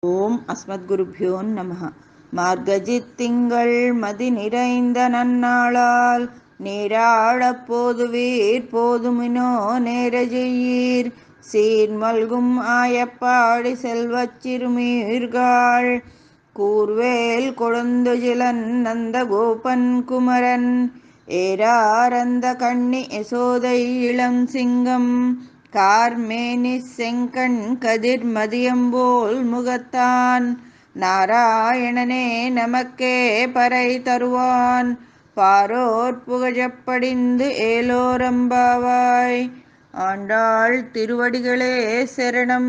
ஓம் அஸ்மத்குருப்யோ நம. மார்கஜித்திங்கள் மதி நிறைந்த நன்னாளால் நீராழப் போதுவீர் போதுமினோ நேரஜெய்யீர் சீர்மல்கும் ஆயப்பாடி செல்வச் சிறுமீர்காள் கூர்வேல் கொழுந்துஜிலன் நந்த கோபன் குமரன் ஏராரந்த கண்ணி யசோதை இளம் சிங்கம் கார்மேனி செங்கண் கதிர் மதியம்போல் முகத்தான் நாராயணனே நமக்கே பறை தருவான் பாரோர் புகழப்படிந்து ஏலோரம்பாவாய். ఆండాళ్ తిరువడిగలే శరణం.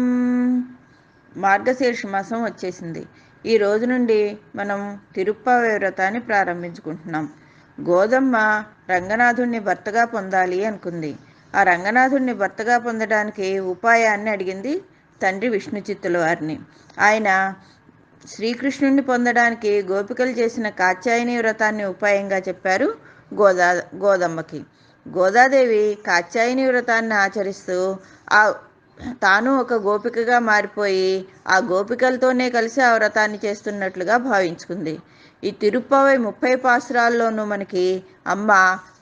మార్గశీర్ష మాసం వచ్చేసింది. ఈ రోజు నుండి మనం తిరుప్పావై వ్రతాన్ని ప్రారంభించుకుంటున్నాం. గోదమ్మ రంగనాథుణ్ణి భర్తగా పొందాలి అనుకుంది. ఆ రంగనాథుణ్ణి భర్తగా పొందడానికి ఉపాయాన్ని అడిగింది తండ్రి విష్ణు చిత్తుల వారిని. ఆయన శ్రీకృష్ణుణ్ణి పొందడానికి గోపికలు చేసిన కాత్యాయని వ్రతాన్ని ఉపాయంగా చెప్పారు గోదమ్మకి. గోదాదేవి కాత్యాయని వ్రతాన్ని ఆచరిస్తూ తాను ఒక గోపికగా మారిపోయి ఆ గోపికలతోనే కలిసి ఆ వ్రతాన్ని చేస్తున్నట్లుగా భావించుకుంది. ఈ తిరుప్పావై 30 పాసురాల్లోనూ మనకి అమ్మ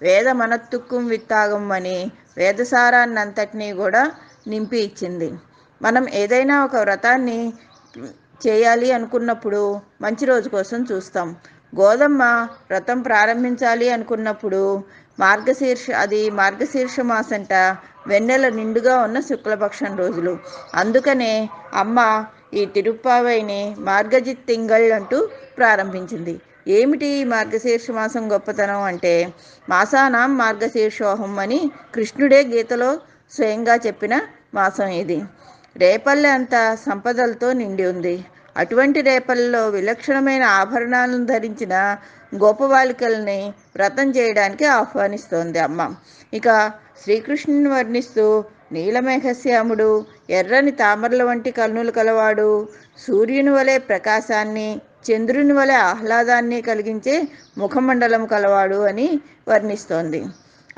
వేద మనత్తుక్కుం విత్తాగం అని వేదసారాన్నంతటినీ కూడా నింపి ఇచ్చింది. మనం ఏదైనా ఒక వ్రతాన్ని చేయాలి అనుకున్నప్పుడు మంచి రోజు కోసం చూస్తాం. గోదమ్మ వ్రతం ప్రారంభించాలి అనుకున్నప్పుడు మార్గశీర్ష మాసంట వెన్నెల నిండుగా ఉన్న శుక్లపక్షం రోజులు. అందుకనే అమ్మ ఈ తిరుప్పావైని మార్గజిత్ తింగళ్ అంటూ ప్రారంభించింది. ఏమిటి మార్గశీర్ష మాసం గొప్పతనం అంటే, మాసానాం మార్గశీర్షోహం అని కృష్ణుడే గీతలో స్వయంగా చెప్పిన మాసం ఇది. రేపల్లె అంత సంపదలతో నిండి ఉంది. అటువంటి రేపల్లిలో విలక్షణమైన ఆభరణాలను ధరించిన గోపబాలికల్ని వ్రతం చేయడానికి ఆహ్వానిస్తోంది అమ్మ. ఇక శ్రీకృష్ణుని వర్ణిస్తూ నీలమేఘశ్యాముడు, ఎర్రని తామరల వంటి కన్నులు కలవాడు, సూర్యుని వలె ప్రకాశాన్ని, చంద్రుని వలె ఆహ్లాదాన్ని కలిగించే ముఖమండలం కలవాడు అని వర్ణిస్తోంది.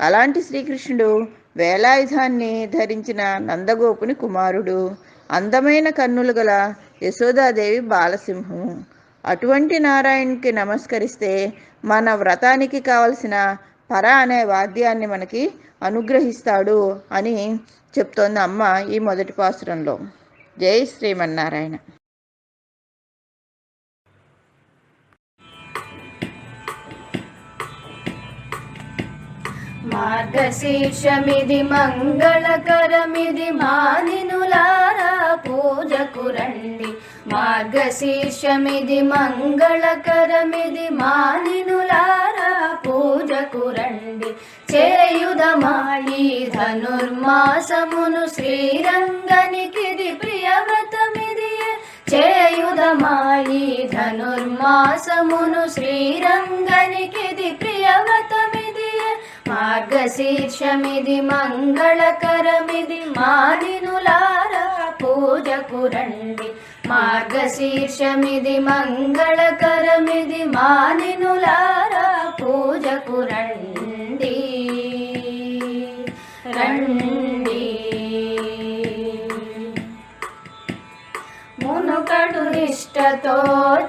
అలాంటి శ్రీకృష్ణుడు వేలాయుధాన్ని ధరించిన నందగోపుని కుమారుడు, అందమైన కన్నులు గల యశోదాదేవి బాలసింహము. అటువంటి నారాయణునికి నమస్కరిస్తే మన వ్రతానికి కావలసిన పర అనే వాద్యాన్ని మనకి అనుగ్రహిస్తాడు అని చెప్తోంది అమ్మ ఈ మొదటి పాసురంలో. జై శ్రీమన్నారాయణ. మార్గశీర్షమిది మంగళకరమిది మానినులారా పూజకు రండి. మార్గశీర్షమిది మంగళకరమిది మానినులారా పూజకు రండి. చేయుదమాయి ధనుర్మాసమును శ్రీరంగనికిది ప్రియవ్రతమిది. చేయుదమాయి ధనుర్మాసమును శ్రీరంగనికిది ప్రియవ్రతమిది. మార్గశీర్షమిది మంగళకరమిది మానినులారా పూజకు రండి. మార్గశీర్షమిది మంగళకరమిది మానినులారా పూజకు రండి. రండి మునుకడు నిష్టతో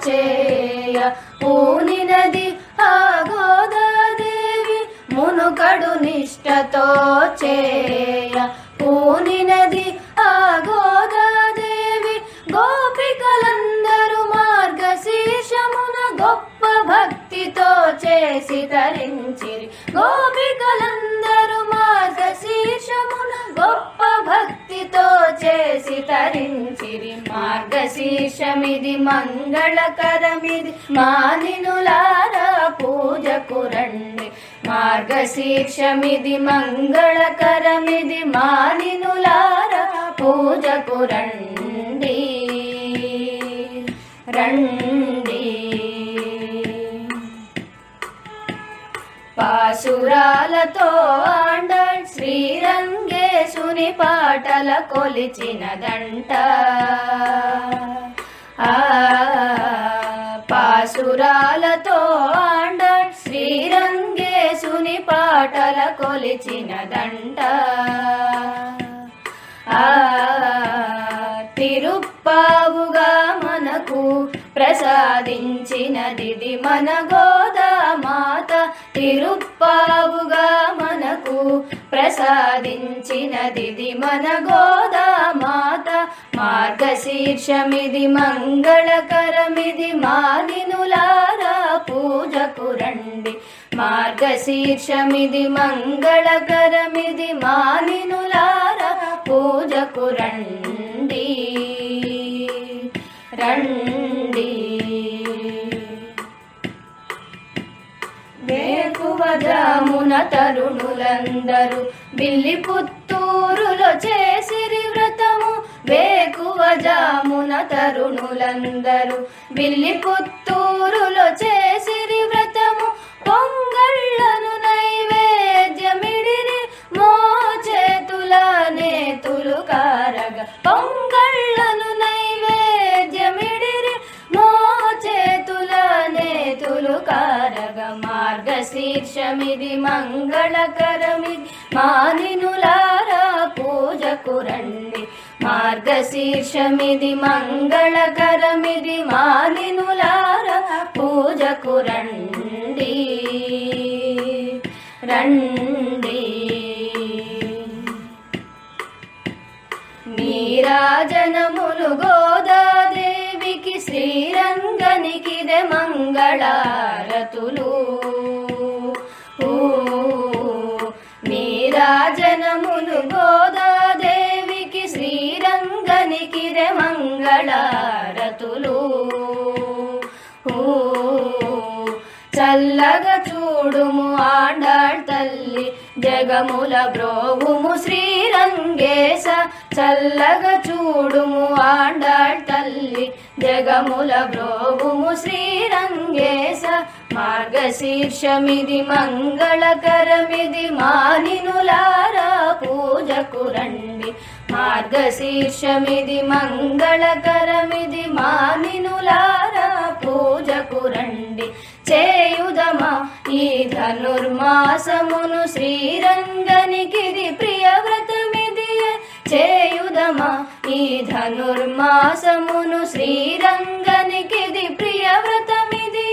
చేయ పూనినది ఆ గోదాదేవి. మునుకడు నిష్టతో చేయ పూనినది ఆ గోదాదేవి. గోపికలందరూ మార్గశీర్షమున గొప్ప భక్తితో చేసి తరించిరి. గోపికలందరూ మార్గశీర్షమున గొప్ప భక్తితో చేసి తరించిరి. మార్గశీర్షమిది మంగళకరమిది మానినులారా పూజకు రండి. మార్గశీర్షమిది మంగళకరమిది మానినులారా పూజకు రండి. రండి పాసురాలతో ఆండాళ్ శ్రీరంగేశుని పాటల కొలిచినదంట. పాసురాలతో ఆండాళ్ శ్రీరంగేశుని పాటల కొలిచినదంట. తిరుప్పావుగా మన ప్రసాదించినదిది మన గోదామాత. తిరుప్పావుగా మనకు ప్రసాదించినదిది మన గోదామాత. మార్గశీర్షమిది మంగళకరమిది మానినులారా పూజకు రండి. మార్గశీర్షమిది మంగళకరమిది మానినులారా పూజకు రండి రండి. వేకువజామున తరుణులందరూ బిల్లి పుత్తూరులో చేసిరి వ్రతము. వేకువజామున తరుణులందరూ బిల్లి పుత్తూరులో చేసిరి వ్రతము. పొంగళ్ళను నైవేద్యమిడిరి మోచేతుల నేతులు కారగ. పొంగళ్ళను నైవేద్యమిడిరి మోచేతుల నేతులు కారగ. మార్గశీర్షమిది మంగళకరమిది మానినులారా పూజకు రండి. మార్గశీర్షమిది మంగళకరమిది మానినులారా పూజకు రండి రండి. నీరాజనములు గోదాదేవికి శ్రీరంగనికిదే మంగళారతులు. నీరాజనములు గోదాదేవికి శ్రీరంగనికిదే మంగళారతులు. చల్లగా చూడుము ఆండాళ్ తల్లి జగముల బ్రోవుము శ్రీరంగేశ. చల్లగా చూడుము ఆండాళ్ తల్లి జగముల బ్రోవుము శ్రీరంగేశ. మార్గశీర్షమిది మంగళకరమిది మానినులారా పూజకు రండి. మార్గశీర్షమిది మంగళకరమిది మానినులారా పూజకు రండి. చేయుదమా ఈ ధనుర్మాసమును శ్రీరంగనికిది ప్రియవ్రతమిది. చేయుదమా ఈ ధనుర్మాసమును శ్రీరంగనికిది ప్రియవ్రతమిది.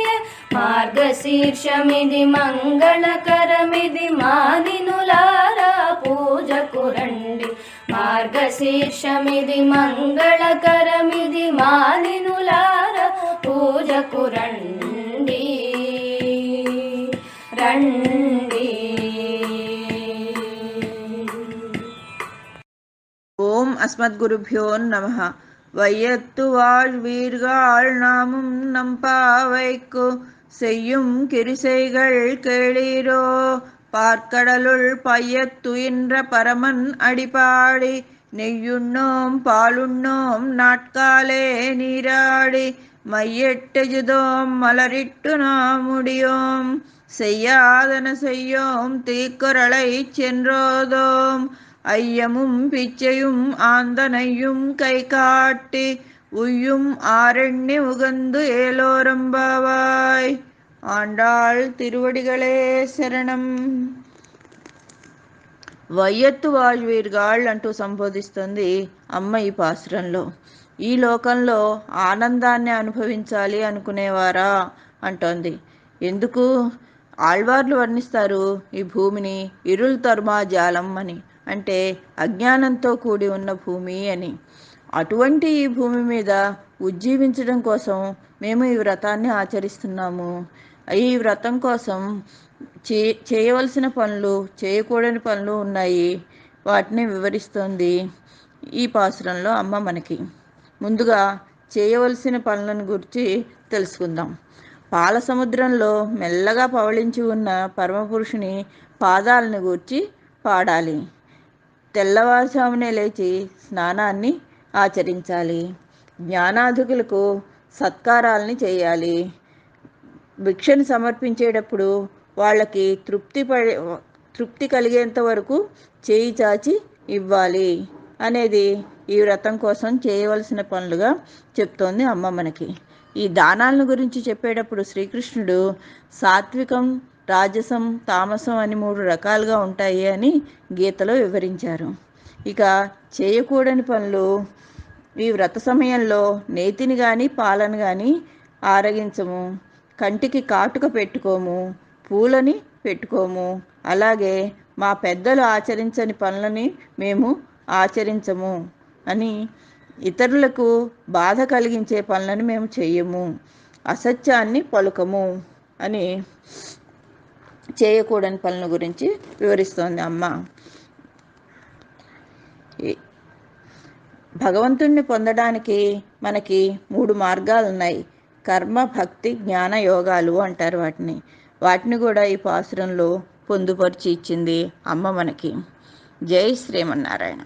మార్గశీర్షమిది మంగళకరమిది మానినులారా పూజకు రండి. మార్గశీర్షమిది మంగళకరమిది మానినులారా పూజకు రండి రండి. ஓம் அஸ்மத்குருभ्यो நமः. வையத்து வாழ்வீர்கள் நாமும் நம்பாவைக்கு செய்யும் கிரிசைகள் கேளீரோ. பார்க்கடலுள் பையத்துயின்ற பரமன் அடிபாடி நெய்யுண்ணோம் பாலுண்ணோம் நாட்காலே நீராடி மையெட்டெஜுதோம் மலரிட்டு நாம் முடியோம். செய்யாதன செய்யோம் தீக்குறளை சென்றோதோம். ஐயமும் பிச்சையும் ஆந்தனையும் கை காட்டி உய்யும் ஆரண்ய உகந்து ஏலோரம்பாவாய். ஆண்டாள் திருவடிகளே శరణం. వయ్యత్తు வாழ்వీర్గాళ్ అంటూ సంబోధిస్తుంది అమ్మ ఈ పాసురంలో. ఈ లోకంలో ఆనందాన్ని అనుభవించాలి అనుకునేవారా అంటోంది. ఎందుకు? ఆళ్వార్లు వర్ణిస్తారు ఈ భూమిని ఇరుల్ తర్మా జాలం అని, అంటే అజ్ఞానంతో కూడి ఉన్న భూమి అని. అటువంటి ఈ భూమి మీద ఉజ్జీవించడం కోసం మేము ఈ వ్రతాన్ని ఆచరిస్తున్నాము. ఈ వ్రతం కోసం చేయవలసిన పనులు, చేయకూడని పనులు ఉన్నాయి. వాటిని వివరిస్తోంది ఈ పాసురంలో అమ్మ మనకి. ముందుగా చేయవలసిన పనులను గురించి తెలుసుకుందాం. పాల సముద్రంలో మెల్లగా పవళించి ఉన్న పరమపురుషుని పాదాలను గూర్చి పాడాలి. తెల్లవారుజామునే లేచి స్నానాన్ని ఆచరించాలి. జ్ఞానాధికులకు సత్కారాలని చేయాలి. భిక్షను సమర్పించేటప్పుడు వాళ్ళకి తృప్తి కలిగేంత వరకు చేయి చాచి ఇవ్వాలి అనేది ఈ వ్రతం కోసం చేయవలసిన పనులుగా చెప్తోంది అమ్మ మనకి. ఈ దానాలను గురించి చెప్పేటప్పుడు శ్రీకృష్ణుడు సాత్వికం, రాజసం, తామసం అని 3 రకాలుగా ఉంటాయి అని గీతలో వివరించారు. ఇక చేయకూడని పనులు, ఈ వ్రత సమయంలో నేతిని కానీ పాలను కానీ ఆరగించము, కంటికి కాటుక పెట్టుకోము, పూలని పెట్టుకోము, అలాగే మా పెద్దలు ఆచరించని పనులని మేము ఆచరించము అని, ఇతరులకు బాధ కలిగించే పనులను మేము చెయ్యము, అసత్యాన్ని పలుకము అని చేయకూడని పనుల గురించి వివరిస్తోంది అమ్మ. భగవంతుణ్ణి పొందడానికి మనకి 3 మార్గాలు ఉన్నాయి. కర్మ, భక్తి, జ్ఞాన యోగాలు అంటారు వాటిని కూడా ఈ పాసురంలో పొందుపరిచి ఇచ్చింది అమ్మ మనకి. జై శ్రీమన్నారాయణ.